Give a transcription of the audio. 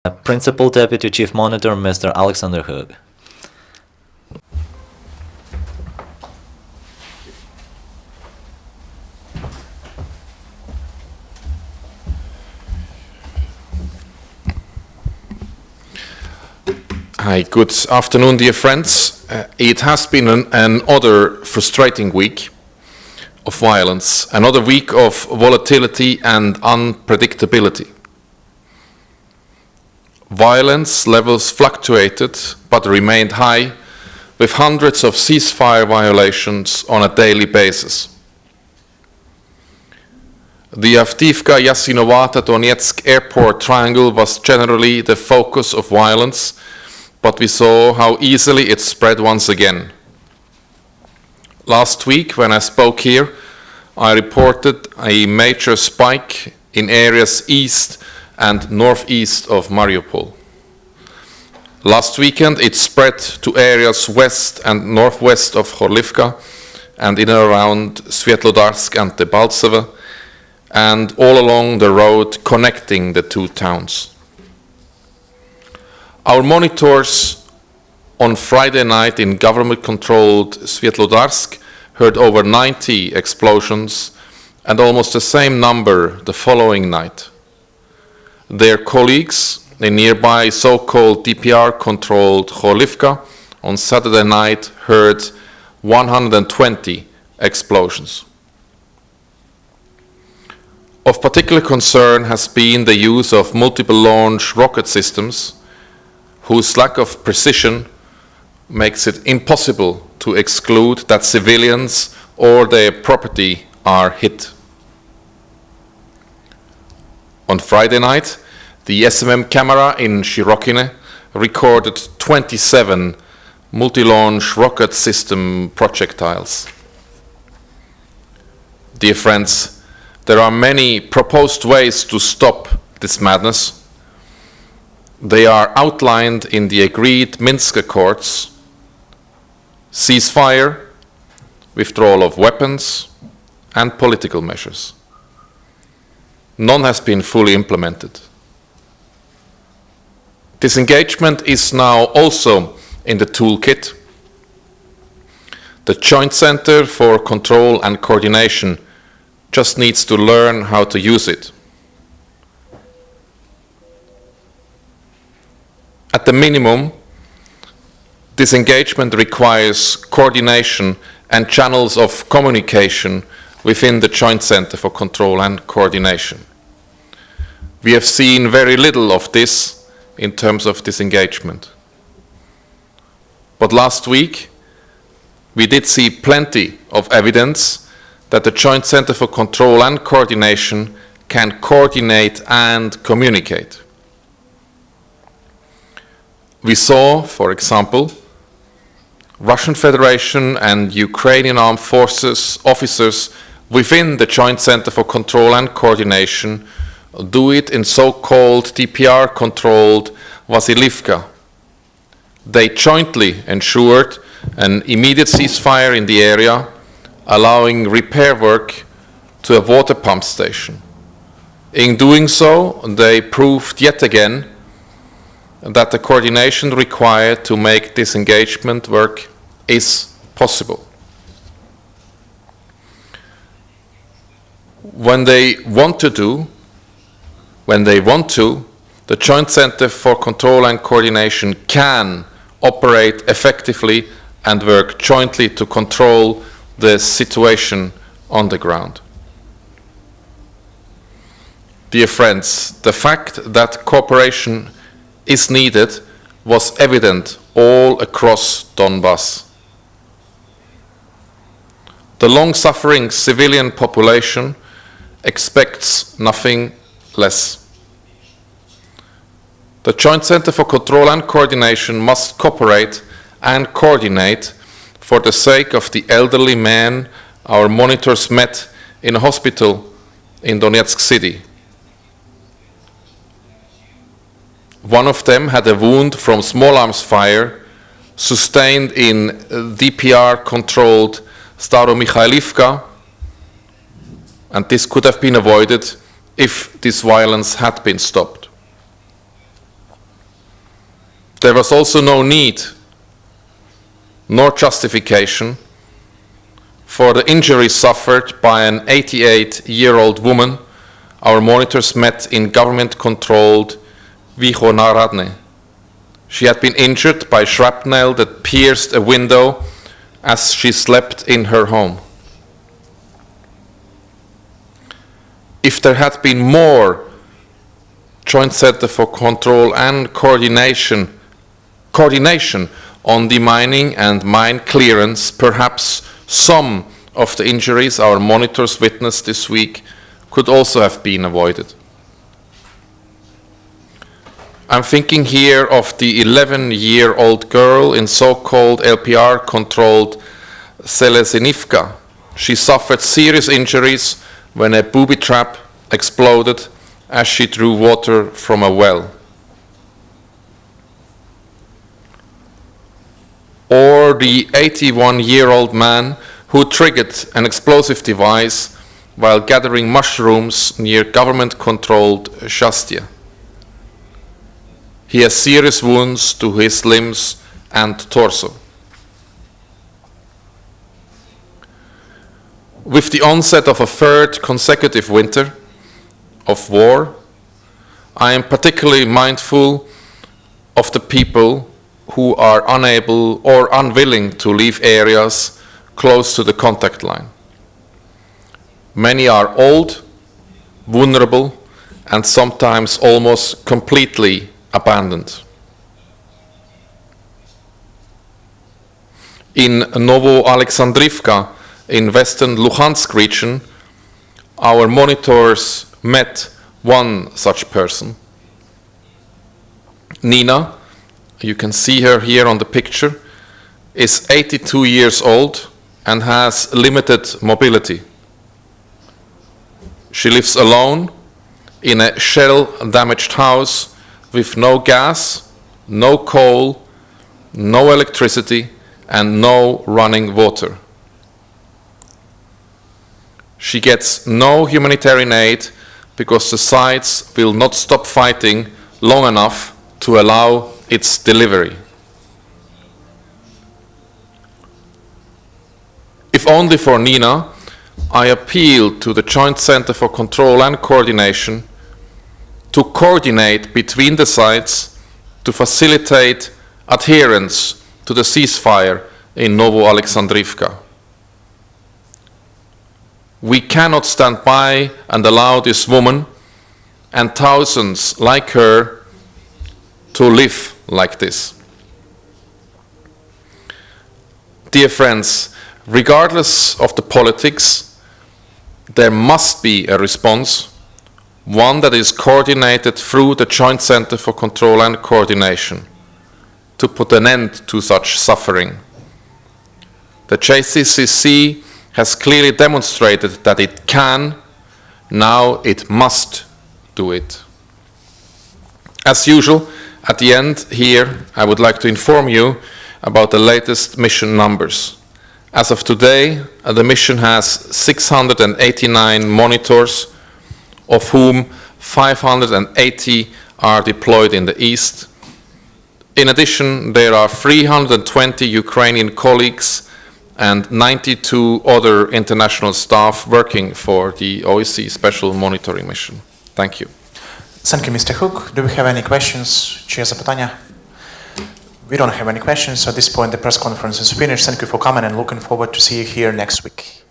Principal Deputy Chief Monitor, Mr. Alexander Hug. Hi, good afternoon, dear friends. It has been another frustrating week of violence, another week of volatility and unpredictability. Violence levels fluctuated but remained high, with hundreds of ceasefire violations on a daily basis. The Avdiivka-Yasinovata-Donetsk airport triangle was generally the focus of violence, but we saw how easily it spread once again. Last week, when I spoke here, I reported a major spike in areas east and northeast of Mariupol. Last weekend, it spread to areas west and northwest of Horlivka and in and around Svetlodarsk and Debaltseve, and all along the road connecting the two towns. Our monitors on Friday night in government-controlled Svetlodarsk heard over 90 explosions and almost the same number the following night. Their colleagues in nearby so-called DPR-controlled Horlivka on Saturday night heard 120 explosions. Of particular concern has been the use of multiple launch rocket systems, whose lack of precision makes it impossible to exclude that civilians or their property are hit. On Friday night, the SMM camera in Shirokine recorded 27 multi-launch rocket system projectiles. Dear friends, there are many proposed ways to stop this madness. They are outlined in the agreed Minsk Accords: ceasefire, withdrawal of weapons, and political measures. None has been fully implemented. Disengagement is now also in the toolkit. The Joint Center for Control and Coordination just needs to learn how to use it. At the minimum, disengagement requires coordination and channels of communication within the Joint Center for Control and Coordination. We have seen very little of this in terms of disengagement. But last week, we did see plenty of evidence that the Joint Center for Control and Coordination can coordinate and communicate. We saw, for example, Russian Federation and Ukrainian Armed Forces officers within the Joint Center for Control and Coordination do it in so-called DPR-controlled Vasilivka. They jointly ensured an immediate ceasefire in the area, allowing repair work to a water pump station. In doing so, they proved yet again that the coordination required to make disengagement work is possible. When they want to, the Joint Center for Control and Coordination can operate effectively and work jointly to control the situation on the ground. Dear friends, the fact that cooperation is needed was evident all across Donbass. The long-suffering civilian population expects nothing less. The Joint Center for Control and Coordination must cooperate and coordinate for the sake of the elderly man our monitors met in a hospital in Donetsk city. One of them had a wound from small arms fire sustained in DPR-controlled Staromikhailivka, and this could have been avoided if this violence had been stopped. There was also no need nor justification for the injuries suffered by an 88-year-old woman our monitors met in government-controlled Východná. She had been injured by shrapnel that pierced a window as she slept in her home. If there had been more Joint Center for Control and Coordination on demining and mine clearance, perhaps some of the injuries our monitors witnessed this week could also have been avoided. I'm thinking here of the 11-year-old girl in so-called LPR-controlled Selezinivka. She suffered serious injuries when a booby trap exploded as she drew water from a well. Or the 81-year-old man who triggered an explosive device while gathering mushrooms near government-controlled Shastia. He has serious wounds to his limbs and torso. With the onset of a third consecutive winter of war, I am particularly mindful of the people who are unable or unwilling to leave areas close to the contact line. Many are old, vulnerable, and sometimes almost completely abandoned. In Novo-Alexandrivka, in western Luhansk region, our monitors met one such person. Nina, you can see her here on the picture, is 82 years old and has limited mobility. She lives alone in a shell-damaged house with no gas, no coal, no electricity, and no running water. She gets no humanitarian aid because the sides will not stop fighting long enough to allow its delivery. If only for Nina, I appeal to the Joint Center for Control and Coordination to coordinate between the sides to facilitate adherence to the ceasefire in Novo-Alexandrivka. We cannot stand by and allow this woman and thousands like her to live like this. Dear friends, regardless of the politics, there must be a response, one that is coordinated through the Joint Center for Control and Coordination, to put an end to such suffering. The JCCC has clearly demonstrated that it can, now it must do it. As usual, at the end here, I would like to inform you about the latest mission numbers. As of today, the mission has 689 monitors, of whom 580 are deployed in the east. In addition, there are 320 Ukrainian colleagues and 92 other international staff working for the OSCE Special Monitoring Mission. Thank you. Thank you, Mr. Hook. Do we have any questions? Чи є запитання? We don't have any questions. So at this point, the press conference is finished. Thank you for coming and looking forward to see you here next week.